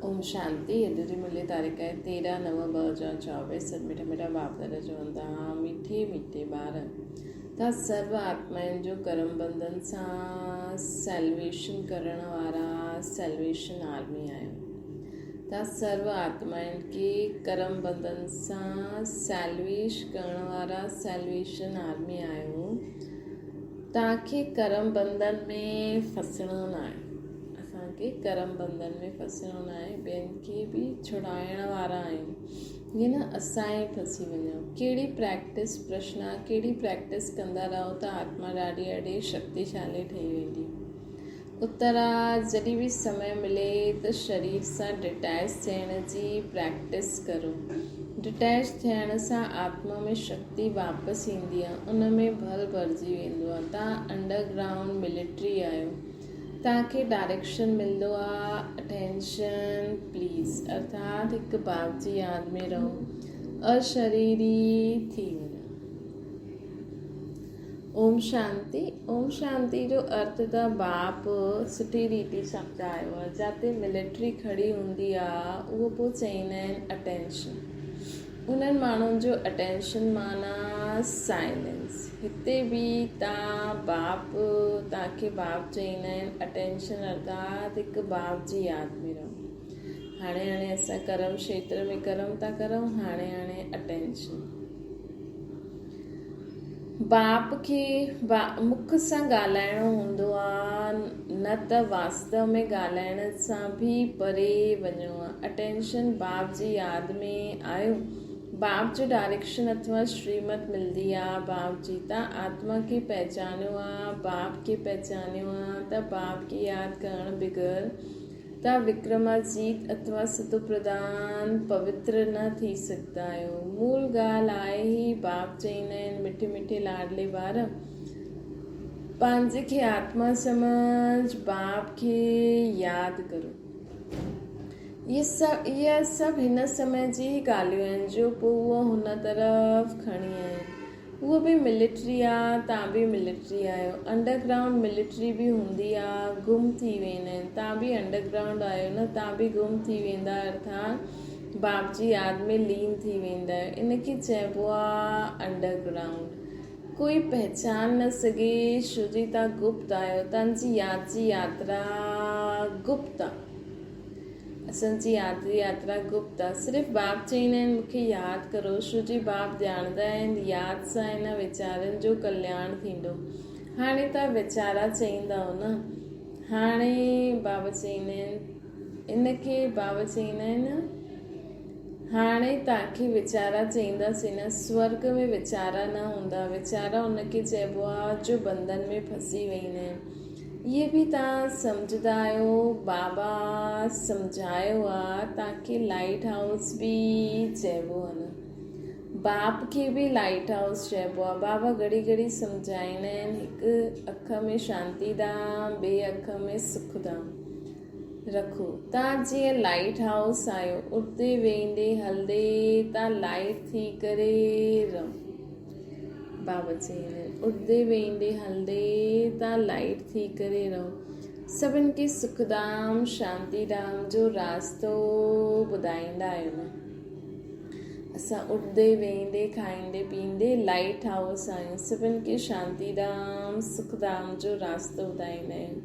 ओम शांति। अॼु जी मिली तारीख़ आहे 13/9/2024। मीठा मीठा बाप दादा चवंदा मीठे मीठे ॿार तव्हां सर्व आत्माउनि जो कर्म बंधन सां सेल्वेशन करण वारा सेल्वेशन आर्मी आहियो। तव्हां सर्व आत्माउनि खे कर्म बंधन सां सेल्वेश करण वारा सेल्वेशन आर्मी आहियो। तव्हांखे कर्म बंधन में फसणो न आहे। असांखे कर्म बंधन में फसणो न आहे, ॿियनि खे बि छुड़ाइण वारा आहियूं। ईअं न असां ई फसी वञूं। कहिड़ी प्रैक्टिस प्रश्न कहिड़ी प्रैक्टिस कंदा रहो त आत्मा ॾाढी ॾाढी शक्तिशाली ठही वेंदी। उत्तर आहे जॾहिं बि समय मिले त शरीर सां डिटैच थियण जी प्रैक्टिस करो। डिटैच थियण सां आत्मा में शक्ति वापसि ईंदी आहे, उन में बल भरिजी वेंदो आहे। तव्हां अंडरग्राउंड मिलिट्री आहियो। तव्हांखे डायरेक्शन मिलंदो आहे अटेंशन प्लीज़, अर्थात हिकु बाप जी यादि में रहो, अशरीरी थी वञो। ओम शांति। ओम शांति जो अर्थ त बाप सुठी रीति सम्झायो आहे। जिते मिलिट्री खड़ी हूंदी आहे उहो पोइ चईंदा आहिनि अटेंशन। उन्हनि माण्हुनि जो अटेंशन माना साइलेंस। हिते बि तव्हांखे बाप चईंदा आहिनि अटेंशन, अर्थात हिकु बाप जी यादि में रहो। हाणे असां कर्म क्षेत्र में कर्म था करूं, हाणे अटेंशन। बाप खे मुख सां ॻाल्हाइणो हूंदो आहे, न त वास्तव में ॻाल्हाइण सां बि परे वञो आहे। अटेंशन बाप जी यादि में आयो। बाप जो डायरेक्शन अथवा श्रीमत मिलंदी आहे बाप जी। तव्हां आत्मा खे पहचानियो आहे, बाप खे पहचानियो आहे त बाप खे यादि करण बग़ैर तव्हां विक्रमाजीत अथवा सतो प्रधान पवित्र न थी सघंदा आहियो। मूल ॻाल्हि आहे ही बाप चईंदा आहिनि मिठे मिठे लाडले ॿार पंहिंजे खे आत्मा समझ, बाप खे यादि करो। इहे सभु हिन समय जी ॻाल्हियूं आहिनि जो पोइ उहो हुन तरफ़ खणी आहिनि। उहो बि मिलिट्री आहे, तव्हां बि मिलिट्री आहियो। अंडरग्राउंड मिलिट्री बि हूंदी आहे, गुम थी वेंदा आहिनि। तव्हां बि अंडरग्राउंड आहियो न, तव्हां बि गुम थी वेंदा, अर्थात बाप जी यादि में लीन थी वेंदा आहियो। इनखे चइबो आहे अंडरग्राउंड। कोई पहचान न सघे छो जी तव्हां गुप्त आहियो। तव्हांजी यादि जी यात्रा गुप्त आहे। असांजी यादि यात्रा गुप्त आहे। सिर्फ़ु बाप चईंदा आहिनि मूंखे यादि करो, छो जी बाप ॼाणंदा आहिनि यादि सां हिन वीचारनि जो कल्याण थींदो। हाणे तव्हां वीचारा चईंदव न, हाणे बाबा चईंदा आहिनि इनखे बाबा चईंदा आहिनि हाणे तव्हांखे वीचारा चईंदासीं न। स्वर्ग में वीचारा न हूंदा। वीचारा उनखे चइबो आहे जो बंधन में फसी वेंदा आहिनि। इहे बि तव्हां सम्झंदा आहियो। बाबा सम्झायो आहे तव्हांखे लाइट हाउस बि चइबो आहे न। बाप खे बि लाइट हाउस चइबो आहे। बाबा घड़ी घड़ी सम्झाईंदा आहिनि हिकु अख में शांती धाम, ॿिए अख में सुख धाम रखो। तव्हां जीअं लाइट हाउस आहियो, उठंदे वेंदे हलंदे तव्हां लाइट थी करे रहो। बाबा चईंदा आहिनि उठंदे वेंदे हलंदे तव्हां लाइट थी करे रहो। सभिनि खे सुखधाम शांतीधाम जो रास्तो ॿुधाईंदा आहियो न। असां उठंदे वेंदे खाईंदे पीअंदे लाइट हाउस आहियूं। सभिनि खे शांतीधाम सुखधाम जो रास्तो ॿुधाईंदा आहियूं।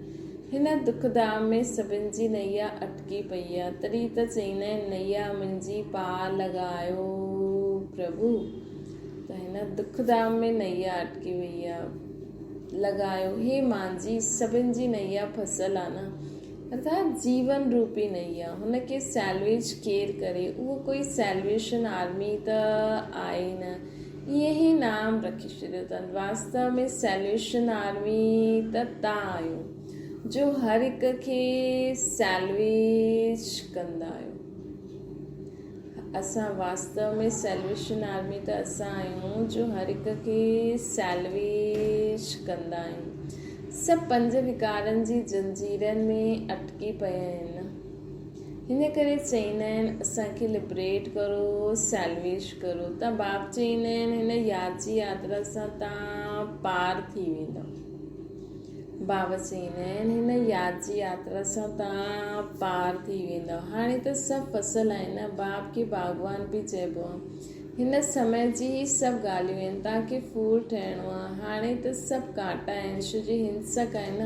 हिन दुखधाम में सभिनि जी नैया अटकी पई आहे। तॾहिं त चईंदा आहिनि नैया मुंहिंजी पार लॻायो प्रभु। त हिन दुखधाम में नैया अटकी वई आहे, लॻायो। हे मुंहिंजी सभिनि जी नैया फसल आहे न, अर्थात जीवन रूपी नैया। हुनखे सैल्वेज केरु करे? उहो कोई सैल्वेशन आर्मी त आहे न। ईअं ई नाम रखी छॾियो अथनि। वास्तव में सैल्वेशन आर्मी त तव्हां आहियो जो हर हिक खे सैल्वेज कंदा आहियो। असां वास्तव में सैल्वेशन आर्मी त असां आहियूं जो हर हिक खे सैल्वेज कंदा आहियूं। सभु 5 विकारनि जी जंजीरनि में अटकी पिया आहिनि। हिन करे चईंदा आहिनि असांखे लिबरेट करो, सैल्वेज करो। त बाप चईंदा आहिनि हिन यादि जी यात्रा सां तव्हां पार थी वेंदव। बाबा चईंदा आहिनि हिन यादि जी यात्रा सां तव्हां पार थी वेंदव। हाणे त सभु फसल आहिनि न, बाप खे बागवान बि चइबो आहे। हिन समय जी ही सभु ॻाल्हियूं आहिनि। तव्हांखे फूल ठहिणो आहे। हाणे त सभु कांटा आहिनि, छो जो हिंसक आहे न।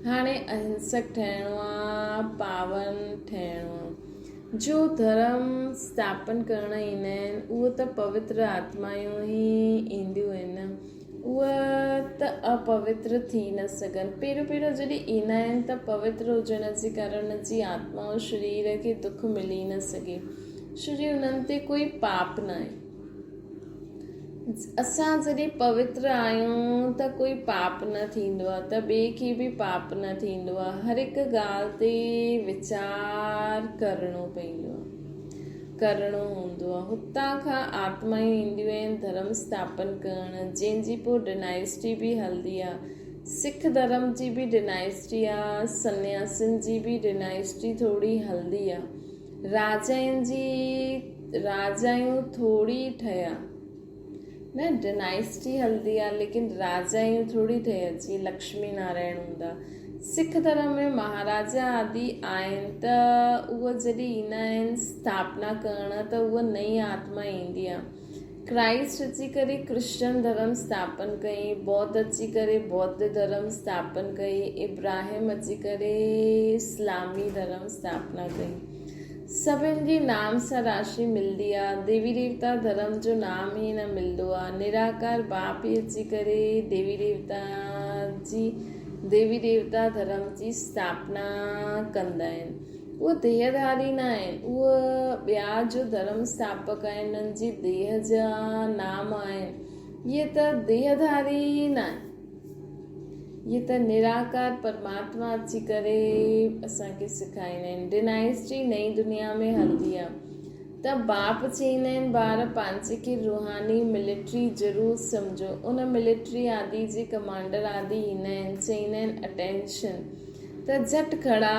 हाणे अहिंसक ठहिणो आहे, पावन ठहिणो आहे। जो धर्म स्थापन करण ईंदा आहिनि उहे त पवित्र आत्मायूं ई ईंदियूं आहिनि न, उहे त अपवित्र थी न सघनि। पहिरियों जॾहिं ईंदा आहिनि त पवित्र हुजण जे कारण उन जी आत्मा ऐं शरीर खे दुख मिली न सघे, छो जो उन्हनि ते कोई पाप न आहे। असां जॾहिं पवित्र आहियूं त कोई पाप न थींदो आहे, त ॿिए खे बि पाप न थींदो आहे। हर हिकु ॻाल्हि ते वीचार करिणो पवंदो आहे, करिणो हूंदो आहे। हुतां खां आत्मायूं ईंदियूं आहिनि धर्म स्थापन करणु, जंहिंजी पोइ डिनाइस्टी बि हलंदी आहे। सिख धर्म जी बि डिनाइस्टी आहे, सन्यासियुनि जी बि डिनाइस्टी थोरी हलंदी आहे। राजायूं थोरी ठहिया न, डिनाइस्टी हलंदी आहे लेकिन राजायूं थोरी ठहिया, जीअं लक्ष्मी नारायण हूंदा। सिख धर्म में महाराजा आदि आहिनि त उहे जॾहिं ईंदा आहिनि स्थापना करणु त उहा नई आत्मा ईंदी आहे। क्राइस्ट अची करे क्रिश्चन धर्म स्थापन कई, बौद्ध अची करे बौद्ध धर्म स्थापन कई, इब्राहिम अची करे इस्लामी धर्म स्थापना कई। सभिनि जी नाम सां राशि मिलंदी आहे, देवी देवता धर्म जो नाम ई न मिलंदो आहे। निराकार बाप ई अची करे देवी देवता धर्म जी स्थापना कंदा आहिनि। उहे देहधारी न आहिनि, उहे ॿिया जो धर्म स्थापक आहिनि, उन्हनि जी देह जा नाम आहिनि। इहे त देहधारी न आहिनि, इहे त निराकार परमात्मा अची करे असांखे सेखारींदा आहिनि। डिनाइस्टी नई दुनिया में हलंदी आहे त बाप चईंदा आहिनि ॿार पंहिंजे खे रूहानी मिलिट्री ज़रूरु सम्झो। उन मिलिट्री आदि जे कमांडर आदि ईंदा आहिनि, चईंदा आहिनि अटेंशन, त झटि खड़ा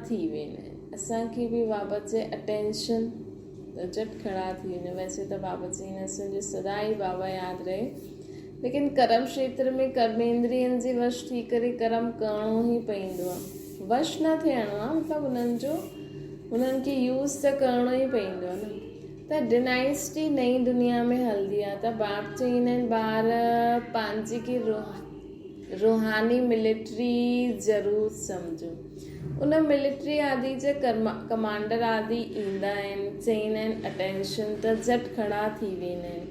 थी वेंदा आहिनि। असांखे बि बाबा चए अटेंशन त झटि खड़ा थी वेंदा। वैसे त बाबा चईंदा असांजो सदा ई बाबा यादि रहे, लेकिन कर्म क्षेत्र में कर्मेंद्रियनि जे वश थी करे कर्म करणो ई पवंदो आहे। वश न थियणो आहे, मतिलबु उन्हनि खे यूज़ त करणो ई पवंदो आहे न। त डिनाइस्टी नई दुनिया में हलंदी आहे त बाप चईंदा आहिनि ॿार पंहिंजे खे रूहानी मिलिट्री ज़रूरु सम्झो। उन मिलिट्री आदि जे कमांडर आदि ईंदा आहिनि, चईंदा आहिनि अटेंशन, त झटि खड़ा थी वेंदा आहिनि।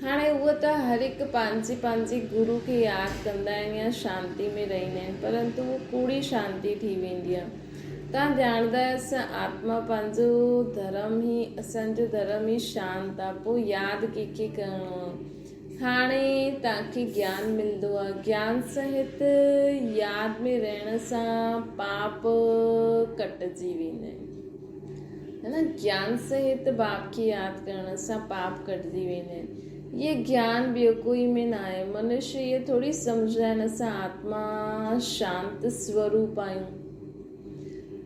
हाणे उहे त हर हिकु पंहिंजे गुरू खे यादि कंदा आहिनि या शांती में रहंदा आहिनि, परंतु उहा कूड़ी शांती थी वेंदी आहे। तव्हां ॼाणंदा असां आत्मा असांजो धर्म ई शांति आहे। पोइ यादि कंहिंखे करिणो आहे। हाणे तव्हांखे ज्ञान मिलंदो आहे, ज्ञान सहित यादि में रहण सां पाप कटिजी वेंदा आहिनि, है न। ज्ञान सहित बाप खे यादि करण सां पाप कटिजी वेंदा आहिनि। ये ज्ञान ॿियो कोई में न आहे। मनुष्य ये थोरी सम्झंदा आहिनि असां आत्मा शांत स्वरूप आहियूं,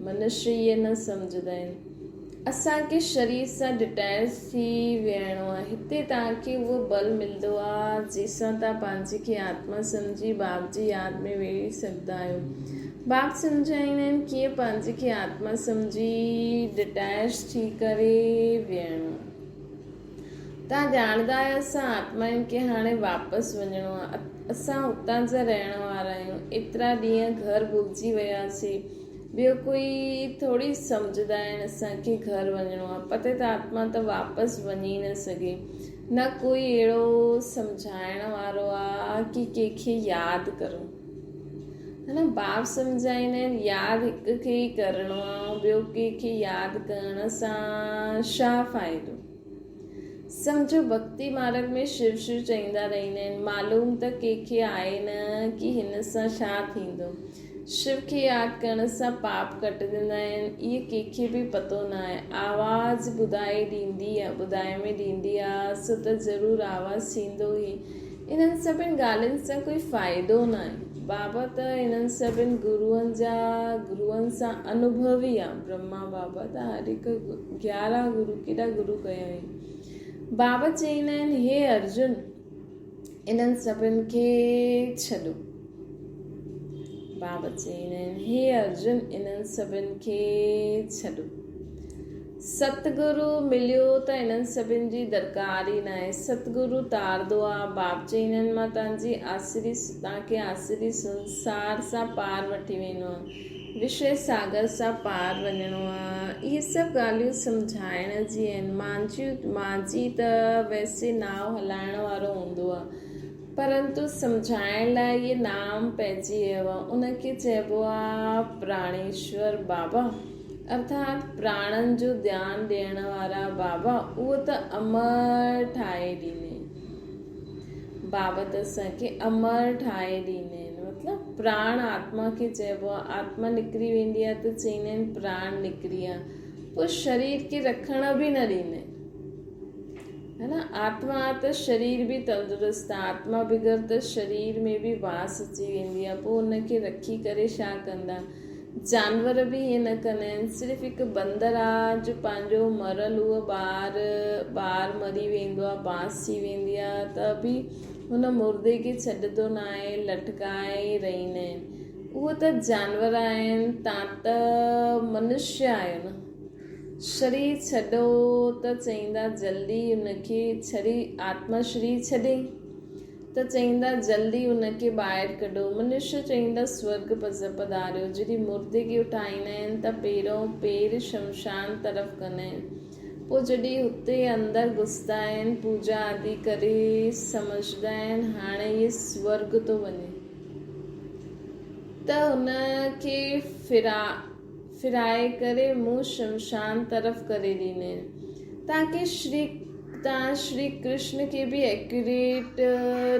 मनुष्य ये न सम्झंदा आहिनि। असांखे शरीर सां डिटैच थी वेहणो आहे। हिते तव्हांखे उहो बल मिलंदो आहे जंहिंसां तव्हां पंहिंजे खे आत्मा सम्झी बाप जी यादि में वेही सघंदा आहियो। बाप सम्झाईंदा आहिनि कीअं पंहिंजे खे आत्मा सम्झी डिटैच थी करे वेहणो। तव्हां ॼाणंदा आहियो असां आत्माउनि खे हाणे वापसि वञिणो आहे। असां हुतां जा रहण वारा आहियूं। एतिरा ॾींहं घर भुलिजी वियासीं, ॿियो कोई थोरी सम्झंदा आहिनि असांखे घर वञिणो आहे। पते त आत्मा त वापसि वञी न सघे, न कोई अहिड़ो सम्झाइण वारो आहे कि कंहिंखे यादि करो, है न। बाप सम्झाईंदा आहिनि यादि हिक खे ई करिणो आहे, ॿियो कंहिंखे यादि करण सां छा फ़ाइदो। सम्झो भक्ति मार्ग में शिव शिव चईंदा रहंदा आहिनि, मालूम त कंहिंखे आहे न कि हिन सां छा थींदो। शिव खे यादि करण सां पाप कटजंदा आहिनि, इहे कंहिंखे बि पतो न आहे। आवाज़ ॿुधाए में ॾींदी आहे, सो त ज़रूरु आवाज़ थींदो ई। इन्हनि सभिनि ॻाल्हियुनि सां कोई फ़ाइदो न आहे। बाबा त इन्हनि सभिनि गुरुअनि सां अनुभवी आहे। ब्रह्मा बाबा त हर हिकु 11 गुरू केॾा गुरू कया आहिनि। बाबा चईंदा आहिनि हे अर्जुन, इन्हनि सभिनि खे छॾो, बाबा चवंदा आहिनि हे अर्जुन इन्हनि सभिनि खे छॾो। सतगुरु मिलियो त इन्हनि सभिनि जी दरकार ई न आहे। सतगुरु तारंदो आहे। बाप चवंदा आहिनि मां तव्हांखे आसरी संसार सां पार वठी वेंदो आहे, विषय सागर सां पार वञिणो आहे। इहे सभु ॻाल्हियूं सम्झाइण जी आहिनि। मुंहिंजी त वैसे नाव हलाइण वारो हूंदो आहे, परंतु सम्झाइण लाइ इहे नाम पइजी वियो आहे। उनखे चइबो आहे प्राणेश्वर बाबा, अर्थात प्राणनि जो ध्यानु ॾियण वारा बाबा। उहो त अमर ठाहे ॾींदे, बाबा त असांखे अमर ठाहे ॾींदा आहिनि। मतिलबु प्राण आत्मा खे चइबो आहे। आत्मा निकिरी वेंदी आहे त चवंदा आहिनि प्राण निकिरी आहे, पोइ शरीर खे रखण बि न ॾींदा आहिनि, है न। आत्मा त शरीर बि तंदुरुस्त आहे, आत्मा बग़ैर त शरीर में बि बांस अची वेंदी आहे, पोइ उनखे रखी करे छा कंदा। जानवर बि ईअं न कंदा आहिनि। सिर्फ़ु हिकु बंदर आहे जो पंहिंजो मरल उहो ॿार मरी वेंदो आहे, बांस थी वेंदी आहे त बि हुन मुर्दे खे छॾंदो न आहे, लटकाए रहींदा आहिनि। उहो त जानवर आहिनि, तव्हां त मनुष्य आहियो न। शरीर छॾो त चईंदा जल्दी उनखे आत्मा शरीर छॾे त चईंदा जल्दी उनखे ॿाहिरि कढो। मनुष्य चईंदा स्वर्ग पधारियो। जॾहिं मुर्दे खे उठाईंदा आहिनि त पहिरों पेर शमशान तरफ़ कंदा आहिनि, पोइ जॾहिं हुते अंदरि घुसंदा आहिनि पूजा आदि करे सम्झंदा आहिनि हाणे इहे स्वर्ग थो वञे, त हुनखे फिराए करे मुंहुं शमशान तरफ़ करे ॾींदा आहिनि। तव्हां श्री कृष्ण खे बि एक्यूरेट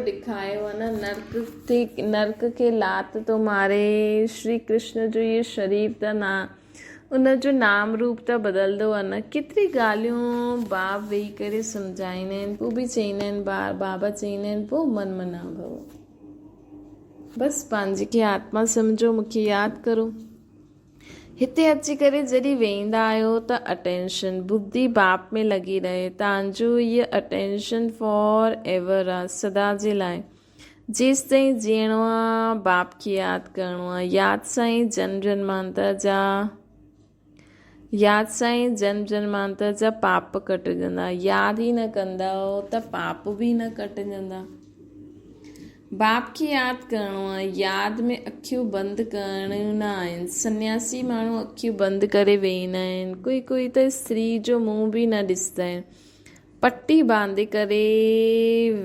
ॾेखारियो आहे न। नर्क खे लात थो मारे, श्री कृष्ण जो इहो शरीर त न, उनजो नाम रूप त बदलंदो आहे न। केतिरी ॻाल्हियूं बाप वेही करे सम्झाईंदा आहिनि, पोइ बि चवंदा आहिनि बाबा चवंदा आहिनि पोइ मन मना भव। बसि पंहिंजे खे आत्मा सम्झो, मूंखे यादि करो। हिते अची करे जॾहिं वेंदा आहियो त अटेंशन बुद्धि बाप में लॻी रहे। तव्हांजो इहा अटेंशन फॉर एवर आहे, सदा जे लाइ। जेसि ताईं जीअणो आहे बाप खे यादि करिणो आहे। यादि सां ई जन्म जन्मांतर जा पाप कटिजंदा। यादि ई न कंदा त पाप बि न कटिजंदा। बाप खे यादि करिणो आहे। यादि में अखियूं बंदि करणियूं न आहिनि। सन्यासी माण्हू अखियूं बंदि करे वेहींदा आहिनि। कोई त स्त्री जो मुंहुं बि न ॾिसंदा आहिनि, पटी बांधे करे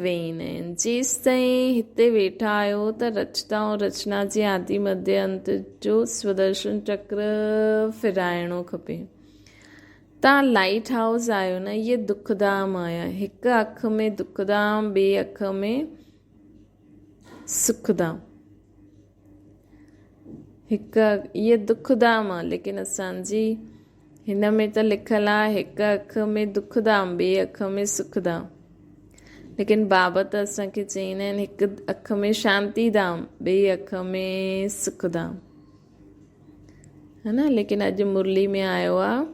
वेहींदा आहिनि। जेसि ताईं हिते वेठा आहियो त रचना ऐं रचना जे आदि मध्य अंत जो स्वदर्शन चक्र फिराइणो खपे। तव्हां लाइट हाउस आहियो न, इहे दुखधाम आया। हिकु अख में दुखधाम, ॿिए अख में सुखधाम। इहे दुखधाम आहे, लेकिन असांजी हिन में त लिखियलु आहे हिकु अख में दुखधाम, ॿिए अख में सुखधाम। लेकिन बाबा त असांखे चवंदा आहिनि हिकु अख में शांतिधाम, ॿिए अख में सुखधाम, है न। लेकिन अॼु मुरली में आयो आहे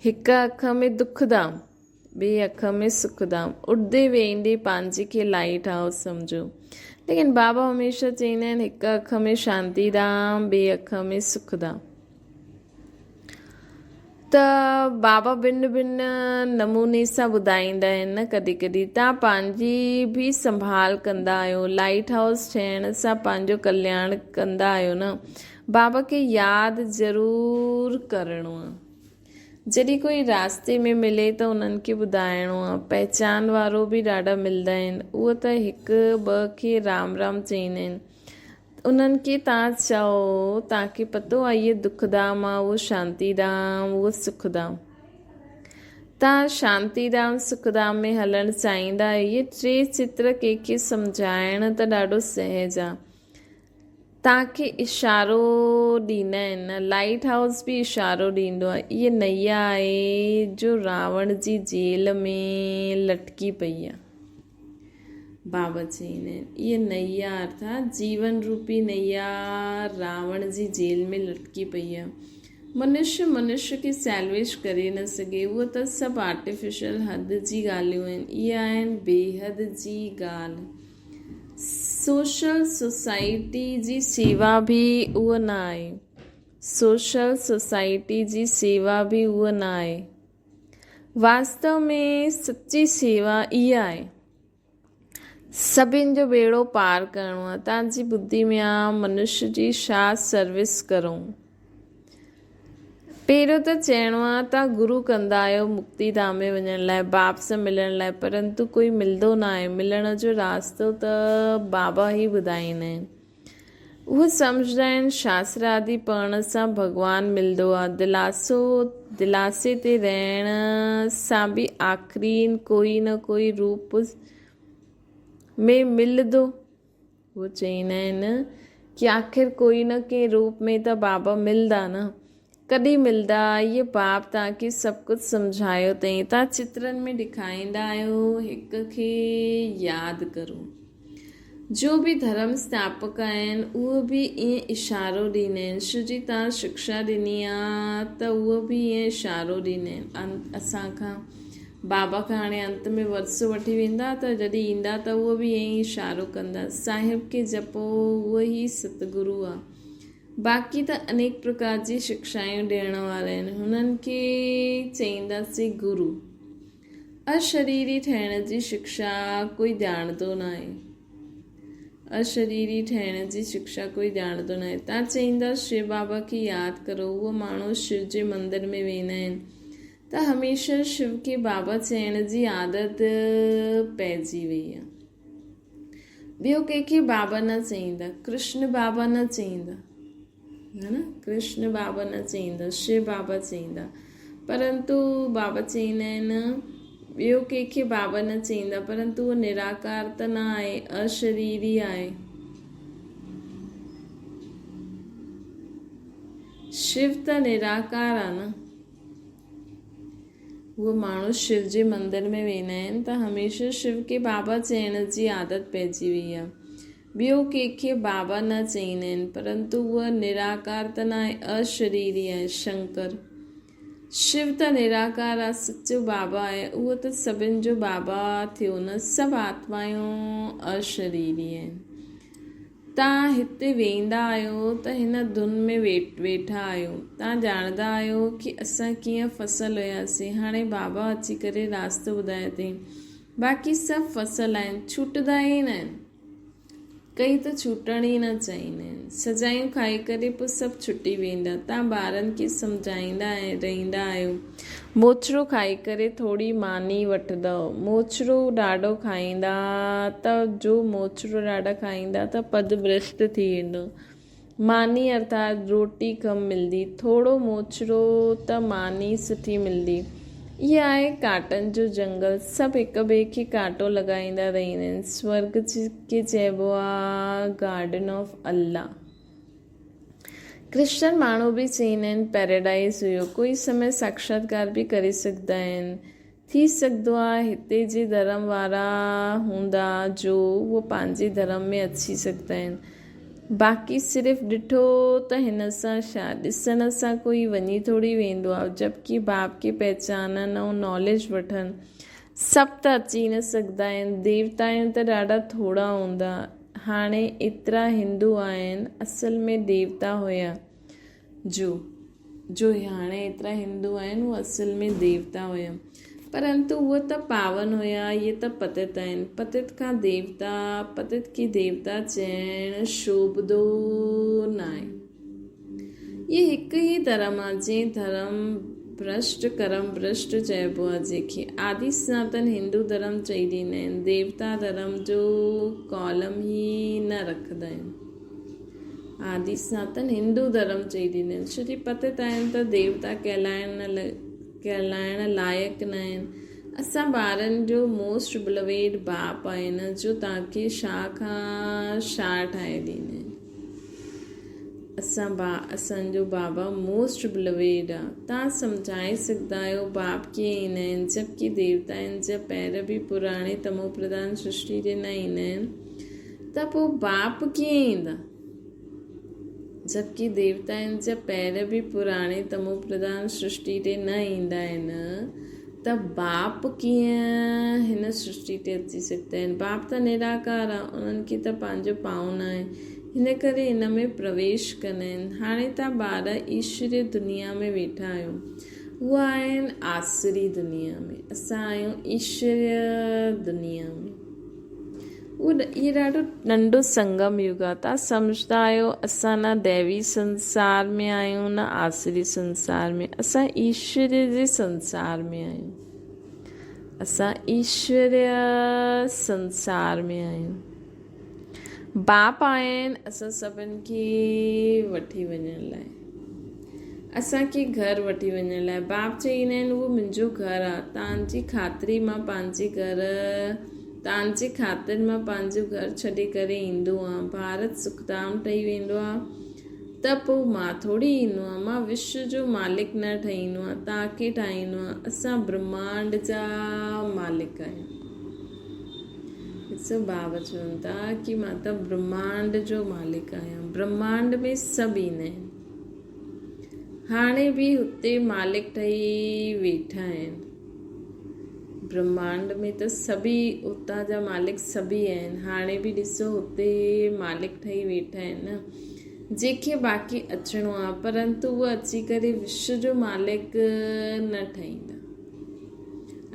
हिकु अख में दुखधाम, ॿिए अख में सुखधाम। उॾंदे वेंदे पंहिंजे खे लाइट हाउस सम्झो। लेकिन बाबा हमेशह चवंदा आहिनि हिकु अख में शांतिधाम, ॿिए अख में सुखधाम। त बाबा भिन्न भिन्न नमूने सां ॿुधाईंदा आहिनि न। कॾहिं कॾहिं तव्हां पंहिंजी बि संभाल कंदा आहियो, लाइट हाउस ठहिण सां पंहिंजो कल्याण कंदा आहियो न। बाबा खे यादि ज़रूरु करिणो आहे। जॾहिं कोई रास्ते में मिले त उन्हनि खे ॿुधाइणो आहे। पहचान वारो बि ॾाढा मिलंदा आहिनि। उहो त हिकु ॿ खे राम राम चवंदा आहिनि। उन्हनि खे तव्हां चओ तव्हांखे पतो आहे इहे दुखधाम आहे, उहो शांतिधाम, उहो सुखधाम। तव्हां शांतिधाम सुखधाम में हलणु चाहींदा आहियो। इहे टे चित्र कंहिंखे सम्झाइण त ॾाढो सहज आहे। तव्हांखे इशारो ॾींदा आहिनि न। लाइट हाउस बि इशारो ॾींदो आहे। इहा नैया आहे जो रावण जी जेल में लटकी पई आहे। बाबा चवंदा आहिनि इहा नैया अर्थात जीवन रूपी नैया रावण जी जेल में लटकी पई आहे। मनुष्य खे सैल्वेज करे न सघे। उहो त सभु आर्टिफिशियल हद जी ॻाल्हियूं आहिनि। इहे आहिनि बेहद जी ॻाल्हि। सोशल सोसाइटी जी सेवा बि उहा न आहे। सोशल सोसाइटी जी सेवा बि उहा न आहे। वास्तव में सच्ची सेवा इहा आहे, सभिनि जो बेड़ो पार करिणो आहे। तव्हांजी बुद्धि में आहे मनुष्य जी छा सर्विस करूं। पहिरियों त चइणो आहे तव्हां गुरू कंदा आहियो मुक्ति धाम में वञण लाइ, बाप सां मिलण लाइ, परंतु कोई मिलंदो न आहे। मिलण जो रास्तो त बाबा ई ॿुधाईंदा आहिनि। उहे सम्झंदा आहिनि शास्त्र आदि पढ़ण सां भॻवानु मिलंदो आहे। दिलासे ते रहण सां बि आख़िरी कोई न कोई रूप में मिलंदो। उहे चवंदा आहिनि कि आख़िर कोई न कंहिं रूप में त बाबा मिलंदा न। कॾहिं मिलंदा, इहे बाप तव्हांखे सभु कुझु सम्झायो अथई। तव्हां चित्रनि में ॾेखारींदा आहियो, हिक खे यादि करो। जो बि धर्म स्थापक आहिनि उहे बि ईअं इशारो ॾींदा आहिनि। शिव जी तव्हां शिक्षा ॾिनी आहे त उहो बि ईअं इशारो ॾींदा आहिनि असांखां। बाबा खां हाणे अंत में वरसो वठी वेंदा त जॾहिं ईंदा त उहो बि ईअं ई इशारो कंदा, साहिब खे जपो, उहो ई सतगुरु आहे। बाक़ी त अनेक प्रकार जी शिक्षायूं ॾियण वारा आहिनि, हुननि खे चईंदासीं गुरु। अशरीरी ठहिण जी शिक्षा कोई ॼाणंदो न आहे। अशरीरी ठहिण जी शिक्षा कोई ॼाणंदो न आहे। तव्हां चईंदा शिव बाबा खे यादि करो। उहो माण्हू शिव जे मंदर में वेंदा आहिनि त हमेशह शिव खे बाबा चइण जी आदत पइजी वई आहे। ॿियो कंहिंखे बाबा न चईंदा, कृष्ण बाबा न चईंदा, है न, कृष्ण बाबा न चईंदा, शिव बाबा चईंदा। परंतु बाबा चईंदा आहिनि ॿियो कंहिंखे बाबा न चईंदा, परंतु उहो निराकार त न आहे, अशरीरी आहे। शिव त निराकार आहे न। उहो माण्हू शिव जे मंदर में वेंदा आहिनि त हमेशह शिव खे बाबा चइण जी आदत पइजी वई आहे। ॿियो कंहिंखे बाबा न चईंदा आहिनि, परंतु उहा निराकार त न आहे, अशरीरी आहे। शंकर शिव त निराकार आहे, सच्चो बाबा आहे। उहो त सभिनि जो बाबा थियो न। सभु आत्मायूं अशरीरी आहिनि। तव्हां हिते वेंदा आहियो त हिन धुन में वेठा आहियो। तव्हां ॼाणंदा आहियो कि असां कीअं फसल हुयासीं। हाणे बाबा अची करे रास्तो ॿुधाए अथई। बाक़ी सभु फसल आहिनि, छूटंदा ई न आहिनि। कई त छूटण ई न चाहींदा आहिनि। सजायूं खाई करे पोइ सभु छुटी वेंदा। तव्हां ॿारनि खे सम्झाईंदा रहंदा आहियो। मोछरो खाई करे थोरी मानी वठंदव। मोछरो ॾाढो खाईंदा त जो मोछरो ॾाढा खाईंदा त पद भ्रष्ट थी वेंदो। मानी अर्थात रोटी कम मिलंदी, थोरो मोछरो त मानी सुठी मिलंदी। इहा आहे कांटनि जो जंगल। सभु हिक ॿिए खे कांटो लॻाईंदा रहंदा आहिनि। स्वर्ग खे चइबो आहे गार्डन ऑफ अल्लाह। क्रिश्चन माण्हू बि चईंदा आहिनि पैराडाइज़ हुयो। कोई समय साक्षात्कार बि करे सघंदा आहिनि। थी सघंदो आहे हिते जे धर्म वारा हूंदा जो उहो पंहिंजे धर्म में अची सघंदा आहिनि। बाक़ी सिर्फ़ु ॾिठो त हिन सां छा, ॾिसण सां कोई वञी थोरी वेंदो आहे। जबकि बाप खे पहचाननि ऐं नॉलेज वठनि सभु त अची न सघंदा आहिनि। देवताऊं त ॾाढा थोरा हूंदा। हाणे एतिरा हिंदू आहिनि, असल में देवता हुया जो हाणे एतिरा हिंदू आहिनि उहे असल में देवता हुया। परंतु उहे त पावन हुया, इहे त पतित आहिनि। पतित खां देवता, पतित खे देवता चइणु शोभदो न आहे। इहे हिकु ई धर्म आहे। जंहिं धर्म भ्रष्ट कर्म भ्रष्ट चइबो आहे, जंहिंखे आदि सनातन हिंदू धर्म चई ॾींदा आहिनि। देवता धर्म जो कॉलम ई न रखंदा आहिनि। आदि सनातन हिंदू धर्म चई ॾींदा आहिनि। छो जो पतित आहिनि त देवता कहलाइण लाइक़ु न आहिनि। असां ॿारनि जो मोस्ट बिलवेड बाप आहिनि जो तव्हांखे छा खां छा ठाहे ॾींदा आहिनि। असांजो बाबा मोस्ट बिलवेड आहे। तव्हां सम्झाए सघंदा आहियो बाप कीअं ईंदा आहिनि। जबकि देवता आहिनि जा पैर बि पुराणे तमो प्रधान सृष्टि ते न ईंदा आहिनि त पोइ बाप कीअं ईंदा। जबकि देवता आहिनि जा पैर बि पुराणे तमो प्रधान सृष्टि ते न ईंदा आहिनि त बाप कीअं हिन सृष्टि ते अची सघंदा आहिनि। बाप त निराकार आहे, उन्हनि खे त पंहिंजो पाउ न आहे, हिन करे हिन में प्रवेश कंदा आहिनि। हाणे तव्हां ॿार ईश्वरीय दुनिया में वेठा आहियो, उहा आहिनि आसुरी दुनिया में, असां आहियूं ईश्वरीय दुनिया में। इहो ॾाढो नंढो संगम युग आहे। तव्हां सम्झंदा आहियो असां न दैवी संसार में आहियूं न आसुरी संसार में, असां ईश्वरीय जे संसार में आहियूं, असां ईश्वरीय संसार में आहियूं। बाप आहिनि असां सभिनि खे वठी वञण लाइ, असांखे घर वठी वञण लाइ। बाप चईंदा आहिनि उहो मुंहिंजो घर आहे, तव्हांजी ख़ातिरी मां पंहिंजे घर, तव्हांजे ख़ातिर मां पंहिंजो घर छॾे करे ईंदो आहियां। भारत सुखधाम ठही वेंदो आहे त पोइ मां थोरी ईंदो आहियां, मां विश्व जो मालिक न ठहींदो आहियां, तव्हांखे ठाहींदो आहियां। असां ब्रह्मांड जा मालिक आहियूं। ॾिसो बाबा चवनि था कि मां त ब्रह्मांड जो मालिक आहियां, ब्रह्मांड में सभु ईंदा आहिनि। हाणे बि हुते मालिक ठही वेठा आहिनि, ब्रह्मांड में त सभी उतां जा मालिक सभी आहिनि। हाणे बि ॾिसो हुते मालिक ठही वेठा आहिनि न, जंहिंखे बाक़ी अचिणो आहे, परंतु उहे अची करे विश्व जो मालिक न ठहींदा।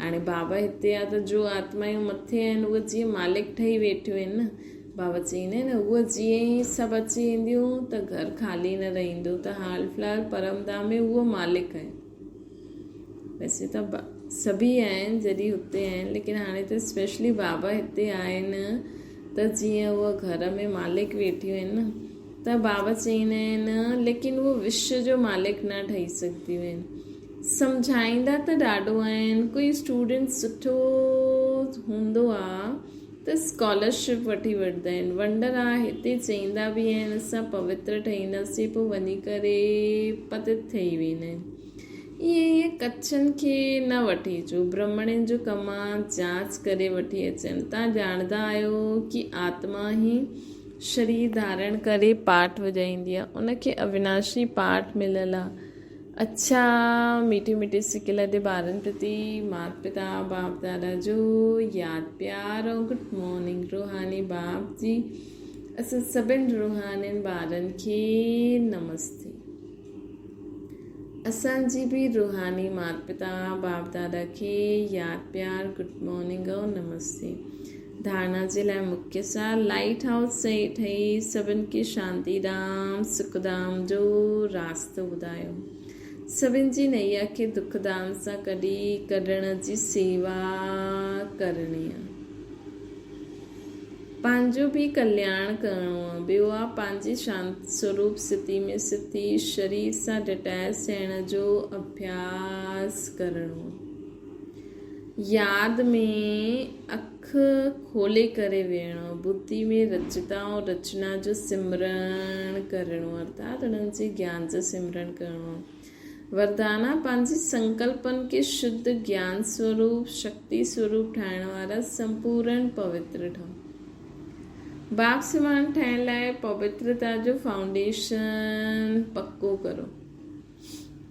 हाणे बाबा हिते आहे त जो आत्मायूं मथे आहिनि उहे जीअं मालिक ठही वेठियूं आहिनि न। बाबा चईंदा आहिनि उहे जीअं ई सभु अची वेंदियूं त घर ख़ाली न रहंदो, त हाल फ़िलहाल परमधाम में उहो मालिक आहे। वैसे त सभी आहिनि जॾहिं हुते आहिनि, लेकिन हाणे त स्पेशली बाबा हिते आहिनि त जीअं उहा घर में मालिक वेठियूं आहिनि न, त बाबा चईंदा आहिनि लेकिन उहो विश्व जो मालिक न ठही सघंदियूं आहिनि। सम्झाईंदा त ॾाढो आहिनि, कोई स्टूडेंट सुठो हूंदो आहे त स्कॉलरशिप वठी वठंदा आहिनि। वंडर आहे हिते चईंदा बि आहिनि असां पवित्र ठहींदासीं, पोइ वञी करे पतित ठही वेंदा आहिनि। ईअं कच्छनि खे न वठी अचो, ब्राह्मणनि जो कमु आहे जांच करे वठी अचनि। तव्हां ॼाणंदा आहियो कि आत्मा ई शरीर धारण करे पाठ वॼाईंदी आहे, उनखे अविनाशी पाठ मिलियल आहे। अच्छा मीठी मीठी सिक लदे ॿारनि प्रति माता पिता बाप दादा जो यादि प्यार ऐं गुड मॉर्निंग। रूहानी बाप जी असां सभिनि रूहानियुनि ॿारनि खे नमस्ते। असांजी बि रूहानी माता पिता बाप दादा खे यादि प्यार गुड मॉर्निंग ऐं नमस्ते। धारणा जे लाइ मुख्य सार लाइट हाउस सही ठही सभिनि खे शांतीधाम सुखधाम जो रास्तो ॿुधायो। सभिनि जी नैया खे दुखधाम सां कढण जी सेवा करणी आहे। पंहिंजो बि कल्याण करिणो आहे। ॿियो आहे पंहिंजी शांति स्वरूप स्थिति में स्थिति शरीर सां डिटैच थियण जो अभ्यास करिणो आहे। यादि में अखि खोले करे वेहणो, बुद्धि में रचता ऐं रचना जो सिमरण करिणो, अर्थात उन्हनि जे ज्ञान जो सिमरण करिणो। वरदाना पंहिंजे संकल्पनि खे शुद्ध ज्ञान स्वरूप शक्ति स्वरूप ठाहिण वारा संपूर्ण पवित्र ठहो। बाप समान ठहिण लाइ पवित्रता जो फाउंडेशन पक्को करो।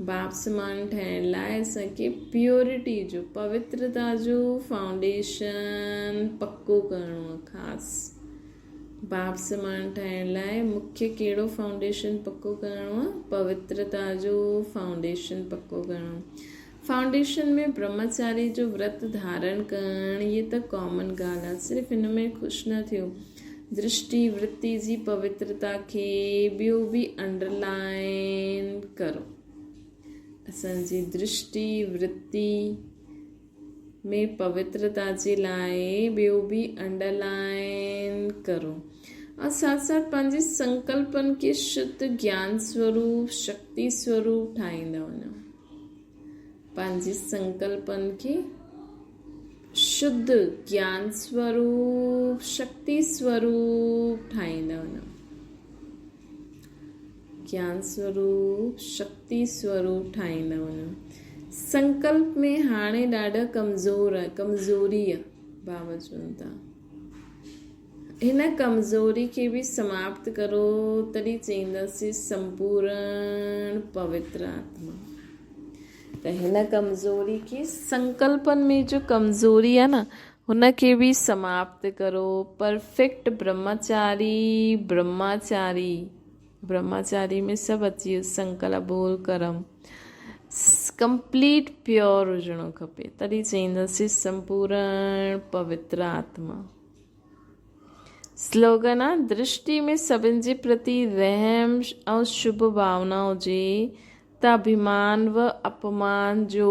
बाप समान ठहिण लाइ असांखे प्योरिटी जो पवित्रता जो फाउंडेशन पक्को करिणो आहे। ख़ासि बाप समान ठहिण लाइ मुख्य कहिड़ो फाउंडेशन पक्को करिणो आहे? पवित्रता जो फाउंडेशन पक्को करिणो। फाउंडेशन में ब्रह्मचारी जो व्रत धारण करणु इहे त कॉमन ॻाल्हि आहे, सिर्फ़ु हिन में ख़ुशि न थियो। दृष्टि वृत्ति जी पवित्रता खे ॿियो बि अंडरलाइन करो। असांजी दृष्टि वृत्ति में पवित्रता जे लाइ ॿियो बि अंडरलाइन करो। और साथ साथ पंहिंजे संकल्पनि खे शुद्ध ज्ञान स्वरूप शक्ति स्वरूप ठाहींदा वञो। पंहिंजे संकल्पनि खे शुद्ध ज्ञान स्वरूप शक्ति स्वरूप ठाहींदा वञो। ज्ञान स्वरूप शक्ति स्वरूप ठाहींदा वञो। संकल्प में हाणे ॾाढा कमज़ोरी आहे। बाबा चवनि था हिन कमज़ोरी खे बि समाप्त करो, तॾहिं चईंदासीं संपूर्ण पवित्र आत्मा। त हिन कमज़ोरी खे संकल्पन में जो कमज़ोरी आहे न हुनखे बि समाप्त करो। परफेक्ट ब्रह्मचारी में सभु अची वियो, संकल्प बोल कर्म कंप्लीट प्योर हुजणो खपे, तॾहिं चईंदासीं संपूर्ण पवित्र आत्मा। स्लोगन आहे दृष्टि में सभिनि जे प्रति रहम ऐं शुभ भावना हुजे त अभिमान व अपमान जो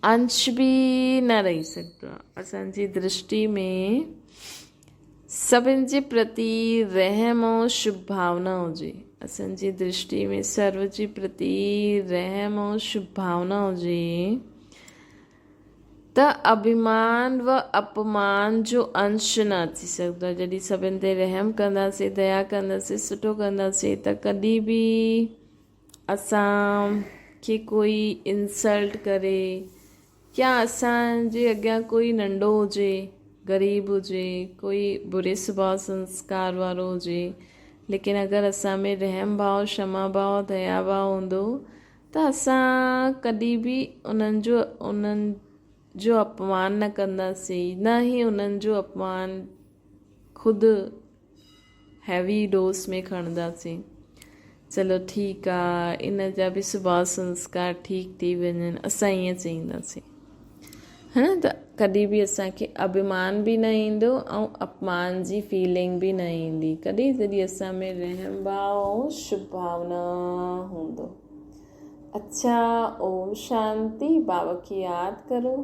अंश बि न रही सघंदो आहे। असांजी दृष्टि में सभिनि जे प्रति रहम ऐं शुभ भावना हुजे, असांजी दृष्टि में सर्व जे प्रति रहम ऐं शुभ भावना हुजे त अभिमान व अपमान जो अंश न अची सघंदो आहे। जॾहिं सभिनि ते रहम कंदासीं, दया कंदासीं, सुठो कंदासीं त कॾहिं बि असांखे कोई इंसल्ट करे या असांजे अॻियां कोई नंढो हुजे, ग़रीब हुजे, कोई बुरे स्वभाव संस्कार वारो हुजे, लेकिन अगरि असां में रहम भाव, क्षमा भाव, दया भाव हूंदो त असां कॾहिं बि उन्हनि जो अपमान न कंदासीं, न ही उन्हनि जो अपमान ख़ुदि हैवी डोज में खणंदासीं। चलो ठीकु आहे, इन जा बि स्वभाव संस्कार ठीक थी वञनि, असां ईअं चईंदासीं, है न। त कॾहिं बि असांखे अभिमान बि न ईंदो ऐं अपमान जी फीलिंग बि न ईंदी, कॾहिं जॾहिं असां में रहम भाव ऐं शुभ भावना हूंदो। अच्छा, ओम शांति। बाबा खे यादि करो।